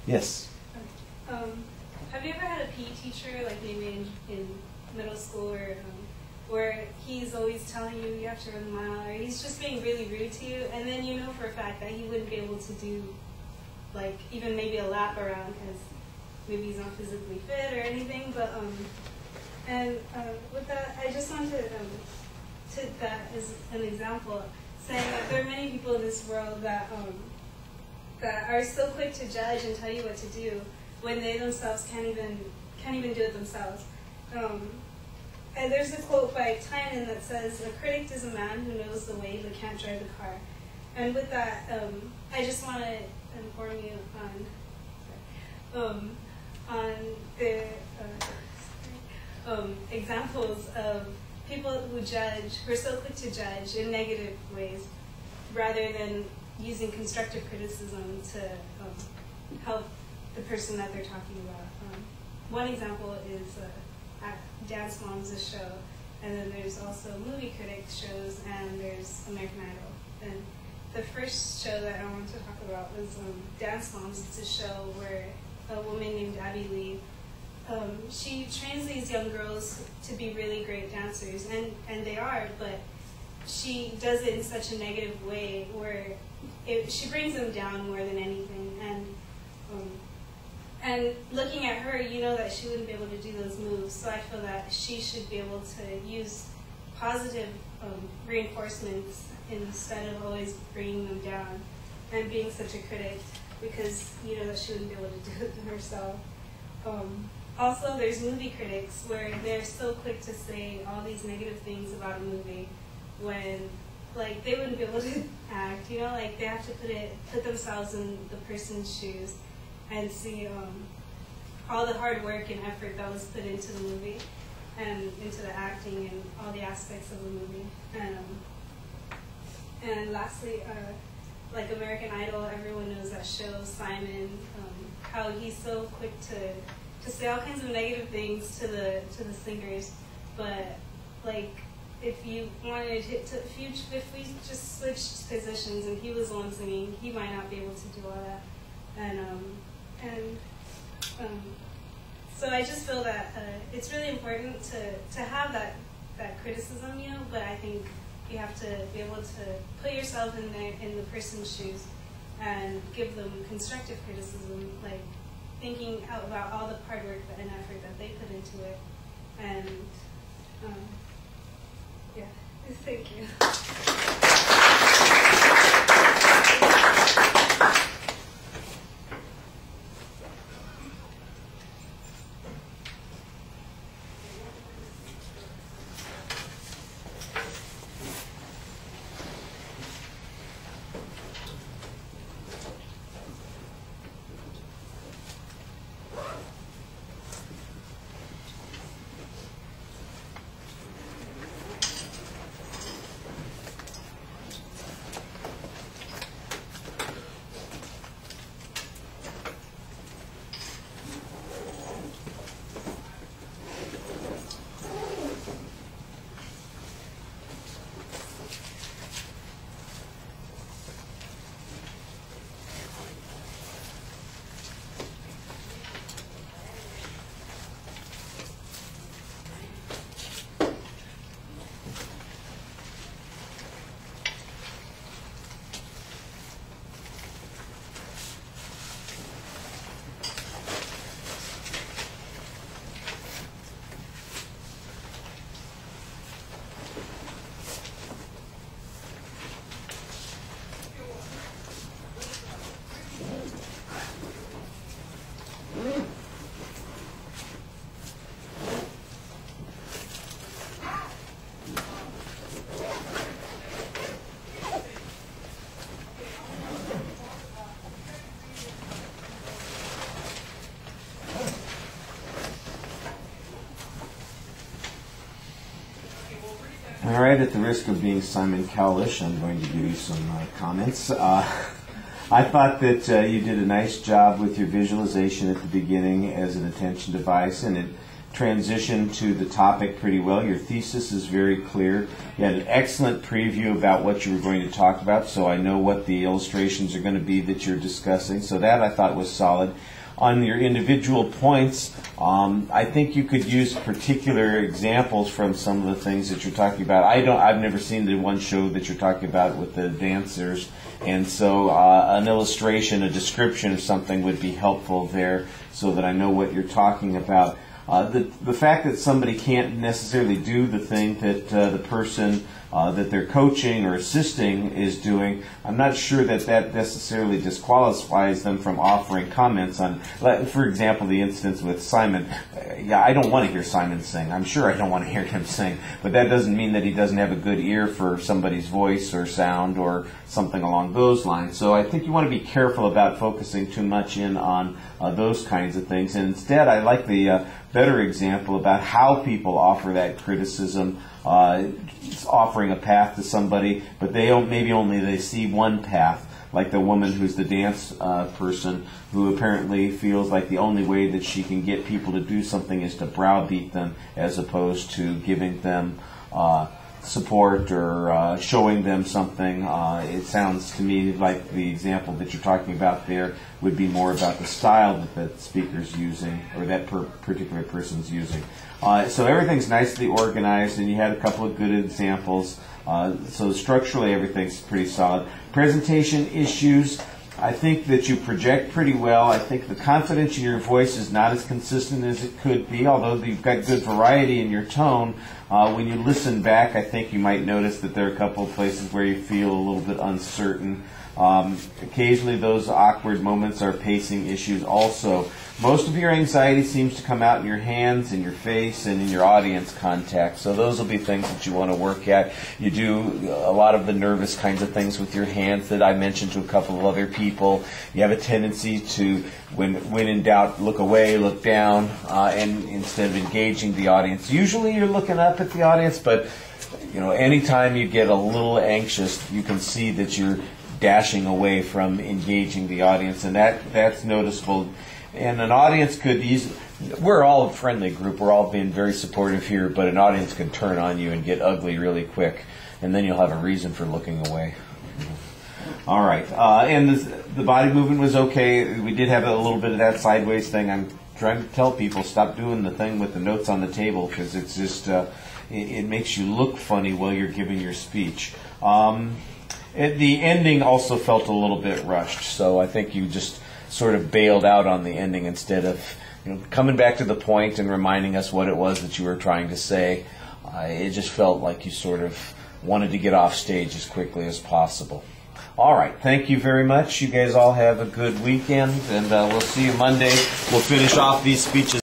Yes. Have you ever had a PE teacher, like maybe in middle school, or where he's always telling you you have to run a mile, or he's just being really rude to you, and then you know for a fact that he wouldn't be able to do, like, even maybe a lap around because maybe he's not physically fit or anything, but with that, I just wanted to take that as an example, saying that there are many people in this world that are so quick to judge and tell you what to do when they themselves can't even do it themselves. And there's a quote by Tynan that says, "A critic is a man who knows the way but can't drive the car." And with that, I just want to inform you on the examples of people who are so quick to judge in negative ways, rather than using constructive criticism to help the person that they're talking about. One example is Dance Moms, a show, and then there's also movie critic shows, and there's American Idol. And the first show that I wanted to talk about was Dance Moms. It's a show where a woman named Abby Lee, she trains these young girls to be really great dancers, and they are, but she does it in such a negative way where she brings them down more than anything. And looking at her, you know that she wouldn't be able to do those moves, so I feel that she should be able to use positive reinforcements instead of always bringing them down and being such a critic, because you know that she wouldn't be able to do it herself. Also, there's movie critics where they're so quick to say all these negative things about a movie when, like, they wouldn't be able to act, you know, like they have to put themselves in the person's shoes and see all the hard work and effort that was put into the movie and into the acting and all the aspects of the movie. And lastly, like American Idol, everyone knows that show, Simon, how he's so quick to say all kinds of negative things to the singers, but like if you wanted if we just switched positions and he was the one singing, he might not be able to do all that. So I just feel that it's really important to have that criticism, you know, but I think you have to be able to put yourself in the person's shoes and give them constructive criticism, like thinking out about all the hard work and effort that they put into it. And yeah, thank you. All right, at the risk of being Simon Cowlish, I'm going to give you some comments. I thought that you did a nice job with your visualization at the beginning as an attention device, and it transition to the topic pretty well. Your thesis is very clear. You had an excellent preview about what you were going to talk about, so I know what the illustrations are going to be that you're discussing. So that I thought was solid. On your individual points, I think you could use particular examples from some of the things that you're talking about. I've never seen the one show that you're talking about with the dancers, and so an illustration, a description of something would be helpful there, so that I know what you're talking about. The fact that somebody can't necessarily do the thing that the person that they're coaching or assisting is doing, I'm not sure that that necessarily disqualifies them from offering comments on, for example, the instance with Simon. Yeah, I don't want to hear Simon sing. I'm sure I don't want to hear him sing, but that doesn't mean that he doesn't have a good ear for somebody's voice or sound or something along those lines. So I think you want to be careful about focusing too much in on those kinds of things. And instead, I like the better example about how people offer that criticism, offering a path to somebody, but maybe only they see one path, like the woman who's the dance person, who apparently feels like the only way that she can get people to do something is to browbeat them, as opposed to giving them support or showing them something. It sounds to me like the example that you're talking about there would be more about the style that the speaker's using, or that particular person's using. So everything's nicely organized, and you had a couple of good examples. So structurally, everything's pretty solid. Presentation issues, I think that you project pretty well. I think the confidence in your voice is not as consistent as it could be, although you've got good variety in your tone. When you listen back, I think you might notice that there are a couple of places where you feel a little bit uncertain. Occasionally those awkward moments are pacing issues also. Most of your anxiety seems to come out in your hands, in your face, and in your audience contact. So those will be things that you want to work at. You do a lot of the nervous kinds of things with your hands that I mentioned to a couple of other people. You have a tendency to, when in doubt, look away, look down, and instead of engaging the audience. Usually you're looking up at the audience, but anytime you get a little anxious, you can see that you're dashing away from engaging the audience, and that's noticeable. And an audience could easily, we're all a friendly group, we're all being very supportive here, but an audience can turn on you and get ugly really quick, and then you'll have a reason for looking away. All right, and the body movement was okay. We did have a little bit of that sideways thing. I'm trying to tell people, stop doing the thing with the notes on the table, because it's just, it makes you look funny while you're giving your speech. The ending also felt a little bit rushed, so I think you just sort of bailed out on the ending instead of coming back to the point and reminding us what it was that you were trying to say. It just felt like you sort of wanted to get off stage as quickly as possible. All right, thank you very much. You guys all have a good weekend, and we'll see you Monday. We'll finish off these speeches